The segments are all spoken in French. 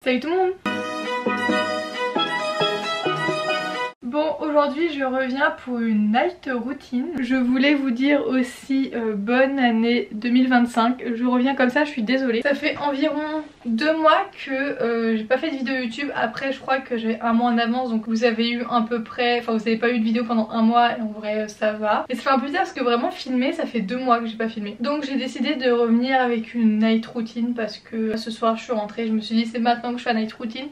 Salut tout le monde! Bon, aujourd'hui je reviens pour une night routine. Je voulais vous dire aussi bonne année 2025. Je reviens comme ça, je suis désolée. Ça fait environ 2 mois que j'ai pas fait de vidéo YouTube. Après je crois que j'ai un mois en avance, donc vous avez eu à peu près... Enfin vous avez pas eu de vidéo pendant un mois et en vrai ça va. Et ça fait un peu bizarre parce que vraiment filmer, ça fait 2 mois que j'ai pas filmé. Donc j'ai décidé de revenir avec une night routine parce que ce soir je suis rentrée. Je me suis dit c'est maintenant que je fais la night routine.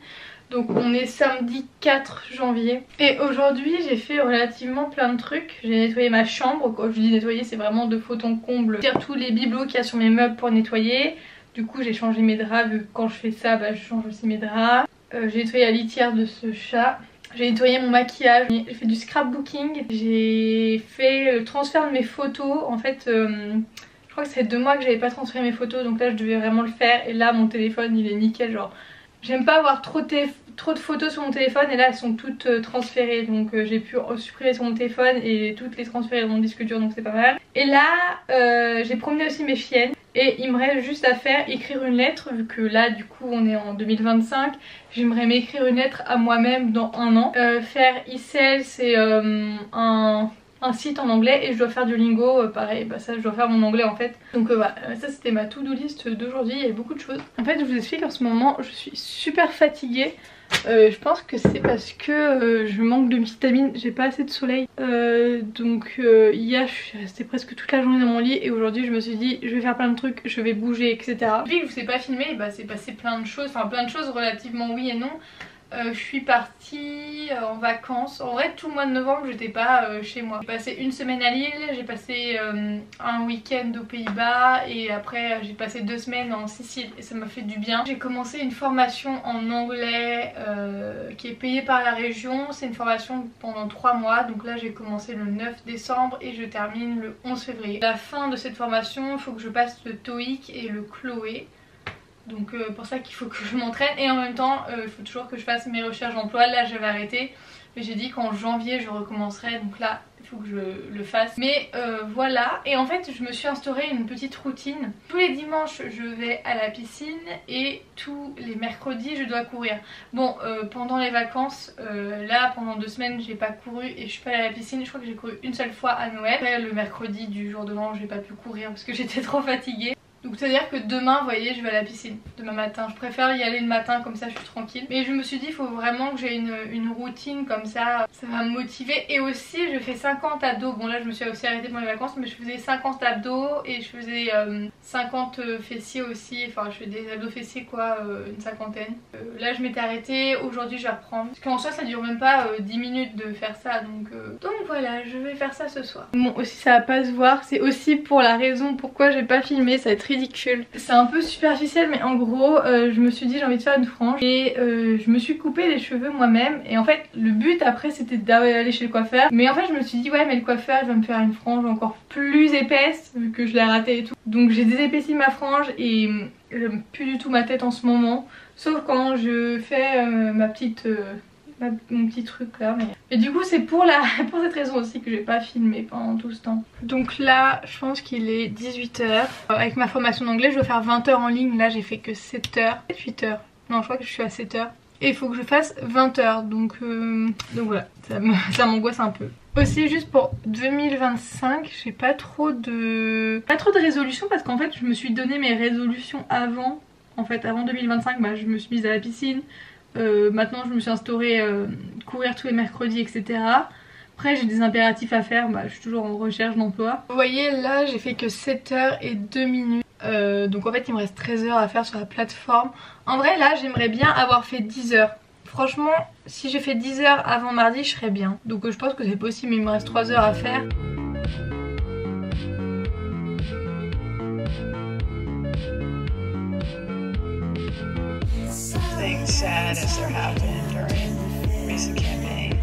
Donc on est samedi 4 janvier et aujourd'hui j'ai fait relativement plein de trucs. J'ai nettoyé ma chambre, quand je dis nettoyer c'est vraiment de fond en comble. Faire tous les bibelots qu'il y a sur mes meubles pour nettoyer. Du coup j'ai changé mes draps, vu que quand je fais ça je change aussi mes draps. J'ai nettoyé la litière de ce chat. J'ai nettoyé mon maquillage, j'ai fait du scrapbooking. J'ai fait le transfert de mes photos. En fait je crois que ça fait 2 mois que j'avais pas transféré mes photos, donc là je devais vraiment le faire. Et là mon téléphone il est nickel, genre j'aime pas avoir trop de photos sur mon téléphone et là elles sont toutes transférées, donc j'ai pu supprimer sur mon téléphone et toutes les transférer dans mon disque dur, donc c'est pas mal. Et là j'ai promené aussi mes chiennes et il me reste juste à faire écrire une lettre, vu que là du coup on est en 2025. J'aimerais m'écrire une lettre à moi-même dans 1 an. Faire e-sale, c'est un site en anglais et je dois faire du lingo, pareil, ça je dois faire mon anglais en fait. Donc voilà, ça c'était ma to-do list d'aujourd'hui, il y a beaucoup de choses. En fait je vous explique, en ce moment je suis super fatiguée. Je pense que c'est parce que je manque de vitamines, j'ai pas assez de soleil. Donc hier je suis restée presque toute la journée dans mon lit et aujourd'hui je me suis dit je vais faire plein de trucs, je vais bouger, etc. Depuis que je vous ai pas filmé, c'est passé plein de choses, enfin plein de choses relativement oui et non. Je suis partie en vacances. En vrai tout le mois de novembre j'étais pas chez moi. J'ai passé 1 semaine à Lille, j'ai passé un week-end aux Pays-Bas et après j'ai passé 2 semaines en Sicile et ça m'a fait du bien. J'ai commencé une formation en anglais qui est payée par la région. C'est une formation pendant 3 mois, donc là j'ai commencé le 9 décembre et je termine le 11 février. À la fin de cette formation il faut que je passe le TOEIC et le Chloé. Donc pour ça qu'il faut que je m'entraîne et en même temps il faut toujours que je fasse mes recherches d'emploi. Là j'avais arrêté mais j'ai dit qu'en janvier je recommencerai, donc là il faut que je le fasse. Mais voilà, et en fait je me suis instauré une petite routine. Tous les dimanches je vais à la piscine et tous les mercredis je dois courir. Bon pendant les vacances, là pendant 2 semaines j'ai pas couru et je suis pas allée à la piscine. Je crois que j'ai couru une seule fois à Noël. Après le mercredi du jour de l'an j'ai pas pu courir parce que j'étais trop fatiguée. Donc c'est à dire que demain, vous voyez, je vais à la piscine demain matin. Je préfère y aller le matin, comme ça je suis tranquille. Mais je me suis dit il faut vraiment que j'ai une routine comme ça va me motiver. Et aussi je fais 50 abdos. Bon là je me suis aussi arrêtée pendant les vacances, mais je faisais 50 abdos et je faisais 50 fessiers aussi. Enfin je fais des abdos fessiers quoi, une cinquantaine. Là je m'étais arrêtée, aujourd'hui je vais reprendre. Parce qu'en soi ça dure même pas 10 minutes de faire ça. Donc voilà, je vais faire ça ce soir. Bon aussi ça va pas se voir, c'est aussi pour la raison pourquoi j'ai pas filmé, ça va être ridicule. C'est un peu superficiel mais en gros je me suis dit j'ai envie de faire une frange et je me suis coupé les cheveux moi-même. Et en fait le but après c'était d'aller chez le coiffeur, mais en fait je me suis dit ouais mais le coiffeur il va me faire une frange encore plus épaisse vu que je l'ai raté et tout. Donc j'ai désépaissi ma frange et j'aime plus du tout ma tête en ce moment, sauf quand je fais mon petit truc là. Mais du coup c'est pour cette raison aussi que j'ai pas filmé pendant tout ce temps. Donc là je pense qu'il est 18 h. Avec ma formation d'anglais je dois faire 20 h en ligne. Là j'ai fait que 7 h, 8 h. Non je crois que je suis à 7 h. Et il faut que je fasse 20 h. Donc voilà, ça m'angoisse un peu. Aussi juste pour 2025 j'ai pas trop de résolutions, parce qu'en fait je me suis donné mes résolutions avant. En fait avant 2025 je me suis mise à la piscine. Maintenant je me suis instauré courir tous les mercredis, etc. Après j'ai des impératifs à faire, je suis toujours en recherche d'emploi. Vous voyez là j'ai fait que 7 h et 2 minutes. Donc en fait il me reste 13 h à faire sur la plateforme. En vrai là j'aimerais bien avoir fait 10 h. Franchement si j'ai fait 10 h avant mardi je serais bien. Donc je pense que c'est possible, mais il me reste 3 h à faire. Sad as there have been during recent campaign,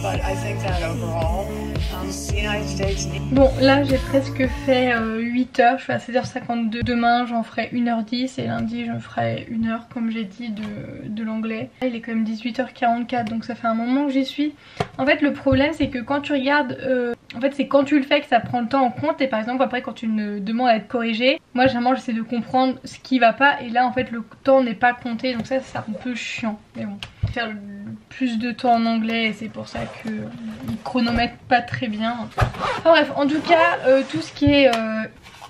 but I think that overall Bon là j'ai presque fait 8 heures, je suis à 16h52. Demain j'en ferai 1h10 et lundi je ferai 1 heure comme j'ai dit de l'anglais. Il est quand même 18h44 donc ça fait un moment que j'y suis. En fait le problème c'est que quand tu regardes, en fait c'est quand tu le fais que ça prend le temps en compte. Et par exemple après quand tu me demandes à être corrigée, moi généralement j'essaie de comprendre ce qui va pas et là en fait le temps n'est pas compté, donc ça c'est un peu chiant. Mais bon, faire plus de temps en anglais et c'est pour ça que ils chronomètrent pas très bien. Enfin bref, en tout cas tout ce qui est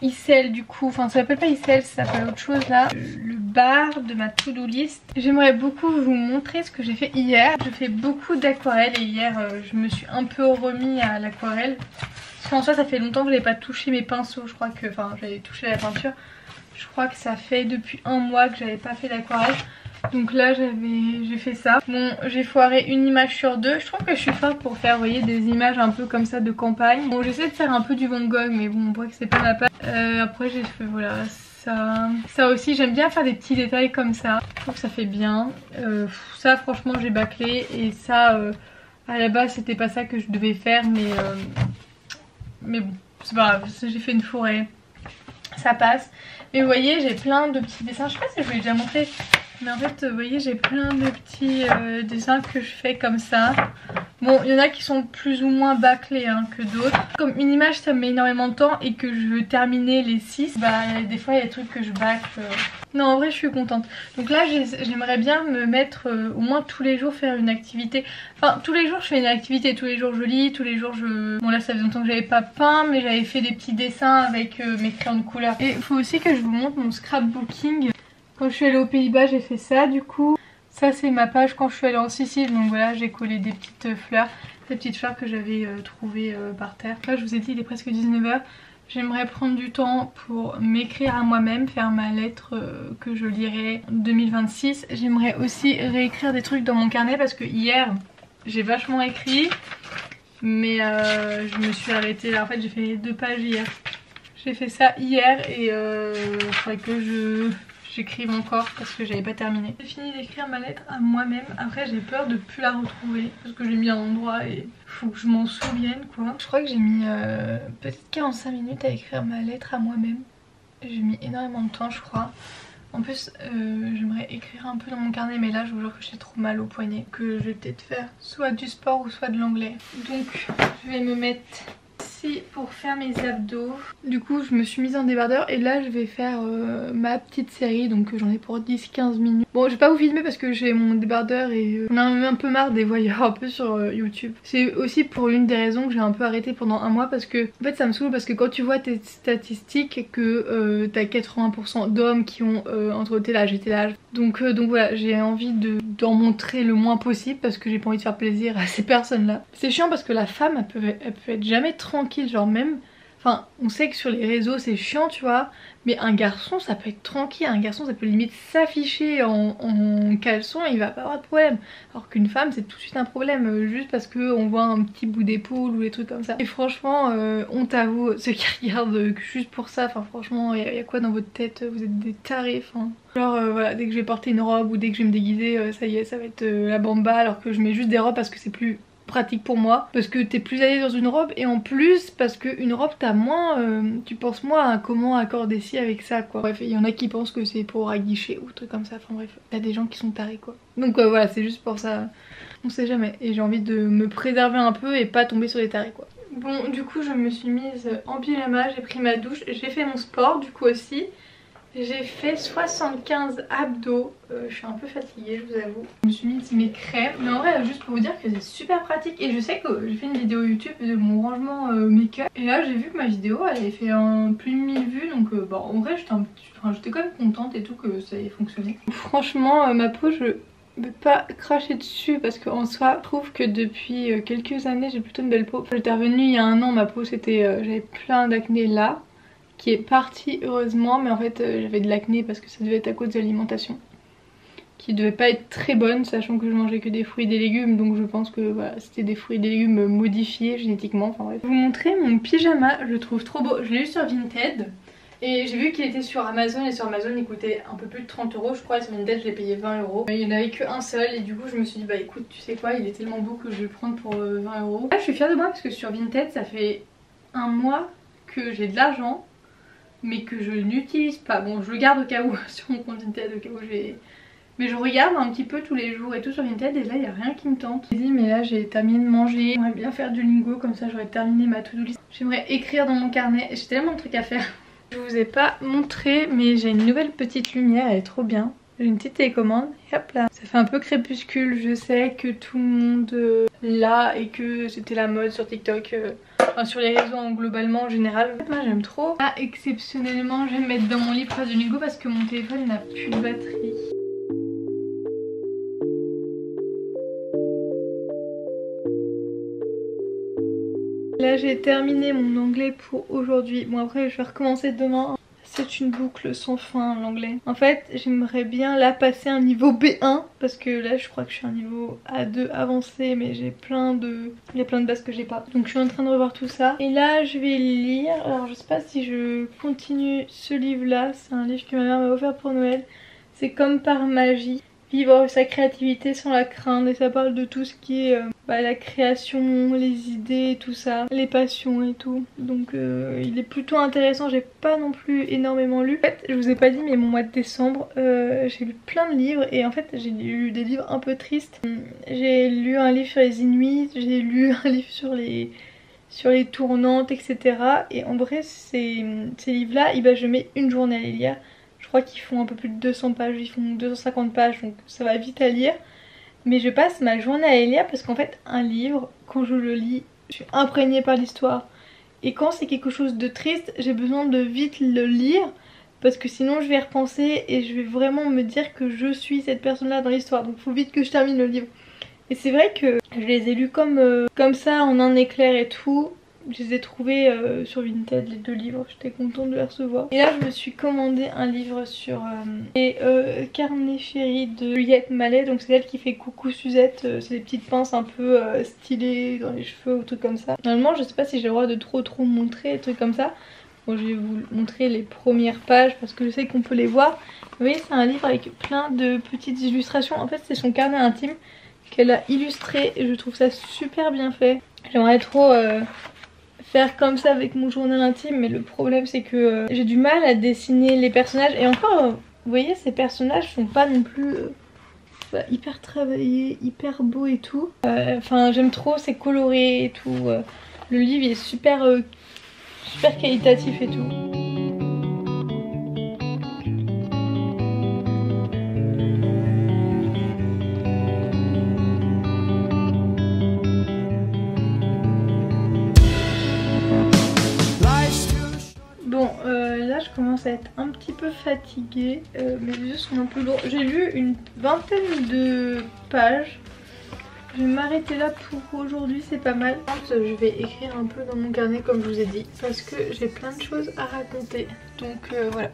icelle du coup, enfin ça s'appelle pas icelle, ça s'appelle autre chose là, le bar de ma to-do list. J'aimerais beaucoup vous montrer ce que j'ai fait hier. Je fais beaucoup d'aquarelle et hier je me suis un peu remis à l'aquarelle. Parce qu'en soi ça fait longtemps que j'avais pas touché mes pinceaux, je crois que, enfin j'avais touché la peinture. Je crois que ça fait depuis un mois que j'avais pas fait d'aquarelle. Donc là j'ai fait ça. Bon j'ai foiré une image sur deux. Je trouve que je suis forte pour faire, vous voyez, des images un peu comme ça de campagne. Bon j'essaie de faire un peu du Van Gogh mais bon on voit que c'est pas ma patte. Après j'ai fait voilà ça aussi, j'aime bien faire des petits détails comme ça. Je trouve que ça fait bien. Ça franchement j'ai bâclé et ça à la base c'était pas ça que je devais faire mais bon c'est pas grave, j'ai fait une forêt. Ça passe. Mais vous voyez j'ai plein de petits dessins, je sais pas si je vous l'ai déjà montré. Mais en fait vous voyez j'ai plein de petits dessins que je fais comme ça. Bon il y en a qui sont plus ou moins bâclés hein, que d'autres. Comme une image ça me met énormément de temps et que je veux terminer les 6, bah des fois il y a des trucs que je bâcle. Non en vrai je suis contente. Donc là j'aimerais bien me mettre au moins tous les jours faire une activité. Enfin tous les jours je fais une activité, tous les jours je lis, tous les jours je... Bon là ça faisait longtemps que j'avais pas peint mais j'avais fait des petits dessins avec mes crayons de couleur. Et il faut aussi que je vous montre mon scrapbooking. Quand je suis allée aux Pays-Bas j'ai fait ça du coup. Ça c'est ma page quand je suis allée en Sicile, donc voilà j'ai collé des petites fleurs. Des petites fleurs que j'avais trouvées par terre. Là je vous ai dit il est presque 19 h. J'aimerais prendre du temps pour m'écrire à moi-même, faire ma lettre que je lirai en 2026. J'aimerais aussi réécrire des trucs dans mon carnet parce que hier j'ai vachement écrit. Mais je me suis arrêtée là, en fait j'ai fait 2 pages hier. J'ai fait ça hier et il faudrait que j'écrive encore parce que j'avais pas terminé. J'ai fini d'écrire ma lettre à moi-même. Après j'ai peur de plus la retrouver parce que j'ai mis un endroit et faut que je m'en souvienne quoi. Je crois que j'ai mis peut-être 45 minutes à écrire ma lettre à moi-même. J'ai mis énormément de temps je crois. En plus j'aimerais écrire un peu dans mon carnet mais là je vous jure que j'ai trop mal au poignet. Que je vais peut-être faire soit du sport ou soit de l'anglais. Donc je vais me mettre pour faire mes abdos. Du coup je me suis mise en débardeur et là je vais faire ma petite série, donc j'en ai pour 10-15 minutes. Bon je vais pas vous filmer parce que j'ai mon débardeur et on a un peu marre des voyeurs un peu sur YouTube. C'est aussi pour l'une des raisons que j'ai un peu arrêté pendant un mois parce que en fait ça me saoule parce que quand tu vois tes statistiques que t'as 80% d'hommes qui ont entre tel âge et tel âge. Donc voilà j'ai envie d'en montrer le moins possible parce que j'ai pas envie de faire plaisir à ces personnes là. C'est chiant parce que la femme elle peut être jamais tranquille, genre même, enfin on sait que sur les réseaux c'est chiant tu vois, mais un garçon ça peut être tranquille, un garçon ça peut limite s'afficher en caleçon et il va pas avoir de problème, alors qu'une femme c'est tout de suite un problème juste parce qu'on voit un petit bout d'épaule ou des trucs comme ça. Et franchement honte à vous ceux qui regardent juste pour ça, enfin franchement y a quoi dans votre tête, vous êtes des tarés enfin. Genre voilà, dès que je vais porter une robe ou dès que je vais me déguiser ça y est ça va être la bamba, alors que je mets juste des robes parce que c'est plus pratique pour moi, parce que t'es plus à l'aise dans une robe et en plus parce que une robe t'as moins tu penses moins à comment accorder ci avec ça quoi. Bref il y en a qui pensent que c'est pour aguicher ou trucs comme ça, enfin bref t'as des gens qui sont tarés quoi. Donc voilà c'est juste pour ça, on sait jamais et j'ai envie de me préserver un peu et pas tomber sur les tarés quoi. Bon du coup je me suis mise en pyjama, j'ai pris ma douche, j'ai fait mon sport du coup aussi. J'ai fait 75 abdos, je suis un peu fatiguée je vous avoue. Je me suis mis mes crèmes, mais en vrai juste pour vous dire que c'est super pratique. Et je sais que j'ai fait une vidéo YouTube de mon rangement make-up. Et là j'ai vu que ma vidéo elle avait fait plus de 1000 vues. Donc bon, en vrai j'étais quand même contente et tout que ça ait fonctionné. Franchement ma peau je ne peux pas cracher dessus parce qu'en soi je trouve que depuis quelques années j'ai plutôt une belle peau. J'étais revenue il y a un an, ma peau c'était, j'avais plein d'acné là. Qui est partie heureusement, mais en fait j'avais de l'acné parce que ça devait être à cause de l'alimentation qui devait pas être très bonne, sachant que je mangeais que des fruits et des légumes, donc je pense que voilà, c'était des fruits et des légumes modifiés génétiquement, enfin bref. Je vais vous montrer mon pyjama, je le trouve trop beau, je l'ai eu sur Vinted Et j'ai vu qu'il était sur Amazon, et sur Amazon il coûtait un peu plus de 30 € je crois, et sur Vinted je l'ai payé 20 €. Il n'y en avait qu'un seul et du coup je me suis dit bah écoute tu sais quoi, il est tellement beau que je vais le prendre pour 20 €. Là je suis fière de moi parce que sur Vinted ça fait un mois que j'ai de l'argent mais que je n'utilise pas. Bon je le garde au cas où sur mon compte Vinted, au cas où j'ai... Mais je regarde un petit peu tous les jours et tout sur Vinted et là il n'y a rien qui me tente. Je me dis mais là j'ai terminé de manger, j'aimerais bien faire du lingo comme ça j'aurais terminé ma to-do list. J'aimerais écrire dans mon carnet, j'ai tellement de trucs à faire. Je vous ai pas montré mais j'ai une nouvelle petite lumière, elle est trop bien. J'ai une petite télécommande et hop là. Ça fait un peu crépuscule, je sais que tout le monde l'a et que c'était la mode sur TikTok, enfin sur les réseaux globalement en général. Moi j'aime trop. Là exceptionnellement je vais me mettre dans mon lit pour faire du lingo parce que mon téléphone n'a plus de batterie. Là j'ai terminé mon anglais pour aujourd'hui. Bon après je vais recommencer demain. C'est une boucle sans fin l'anglais. En fait j'aimerais bien là passer un niveau B1 parce que là je crois que je suis un niveau A2 avancé mais j'ai plein de... Il y a plein de bases que j'ai pas. Donc je suis en train de revoir tout ça. Et là je vais lire. Alors je sais pas si je continue ce livre là. C'est un livre que ma mère m'a offert pour Noël. C'est comme par magie. Vivre sa créativité sans la craindre, et ça parle de tout ce qui est la création, les idées, tout ça, les passions et tout. Donc il est plutôt intéressant, j'ai pas non plus énormément lu. En fait je vous ai pas dit mais mon mois de décembre j'ai lu plein de livres et en fait j'ai lu des livres un peu tristes. J'ai lu un livre sur les Inuits, j'ai lu un livre sur les tournantes etc. Et en vrai ces livres là je mets une journée à les lire. Je crois qu'ils font un peu plus de 200 pages, ils font 250 pages donc ça va vite à lire. Mais je passe ma journée à les lire parce qu'en fait un livre, quand je le lis, je suis imprégnée par l'histoire. Et quand c'est quelque chose de triste, j'ai besoin de vite le lire parce que sinon je vais y repenser et je vais vraiment me dire que je suis cette personne là dans l'histoire. Donc il faut vite que je termine le livre. Et c'est vrai que je les ai lus comme ça en un éclair et tout. Je les ai trouvés sur Vinted, les 2 livres, j'étais contente de les recevoir. Et là je me suis commandé un livre sur les carnets chéris de Juliette Malet. Donc c'est elle qui fait Coucou Suzette, c'est des petites pinces un peu stylées dans les cheveux ou trucs comme ça. Normalement je sais pas si j'ai le droit de trop montrer des trucs comme ça. Bon je vais vous montrer les premières pages parce que je sais qu'on peut les voir. Vous voyez c'est un livre avec plein de petites illustrations. En fait c'est son carnet intime qu'elle a illustré et je trouve ça super bien fait. J'aimerais trop... faire comme ça avec mon journal intime mais le problème c'est que j'ai du mal à dessiner les personnages et encore vous voyez ces personnages sont pas non plus hyper travaillés, hyper beaux et tout. Enfin j'aime trop, c'est coloré et tout. Le livre est super qualitatif et tout. Bon là je commence à être un petit peu fatiguée, mes yeux sont un peu lourds. J'ai lu une vingtaine de pages. Je vais m'arrêter là pour aujourd'hui, c'est pas mal. Je vais écrire un peu dans mon carnet comme je vous ai dit parce que j'ai plein de choses à raconter. Donc voilà.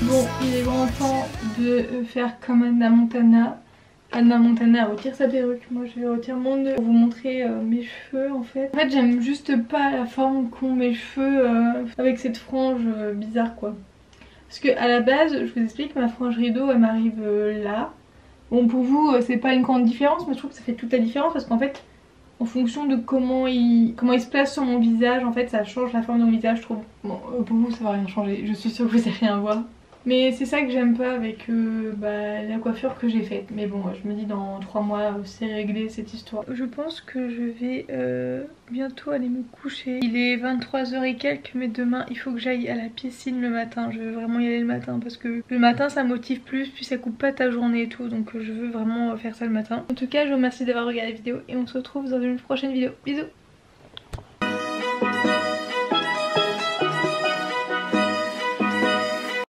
Bon, il est grand temps de faire comme Hannah Montana. Hannah Montana retire sa perruque, moi je vais retirer mon nœud pour vous montrer mes cheveux en fait. En fait j'aime juste pas la forme qu'ont mes cheveux avec cette frange bizarre quoi. Parce que à la base, je vous explique, ma frange rideau elle m'arrive là. Bon pour vous c'est pas une grande différence mais je trouve que ça fait toute la différence parce qu'en fait en fonction de comment il se place sur mon visage en fait ça change la forme de mon visage je trouve. Bon pour vous ça va rien changer, je suis sûre que vous allez rien voir. Mais c'est ça que j'aime pas avec la coiffure que j'ai faite. Mais bon, je me dis dans 3 mois c'est réglé cette histoire. Je pense que je vais bientôt aller me coucher. Il est 23h et quelques mais demain il faut que j'aille à la piscine le matin. Je veux vraiment y aller le matin parce que le matin ça motive plus puis ça coupe pas ta journée et tout. Donc je veux vraiment faire ça le matin. En tout cas je vous remercie d'avoir regardé la vidéo et on se retrouve dans une prochaine vidéo. Bisous.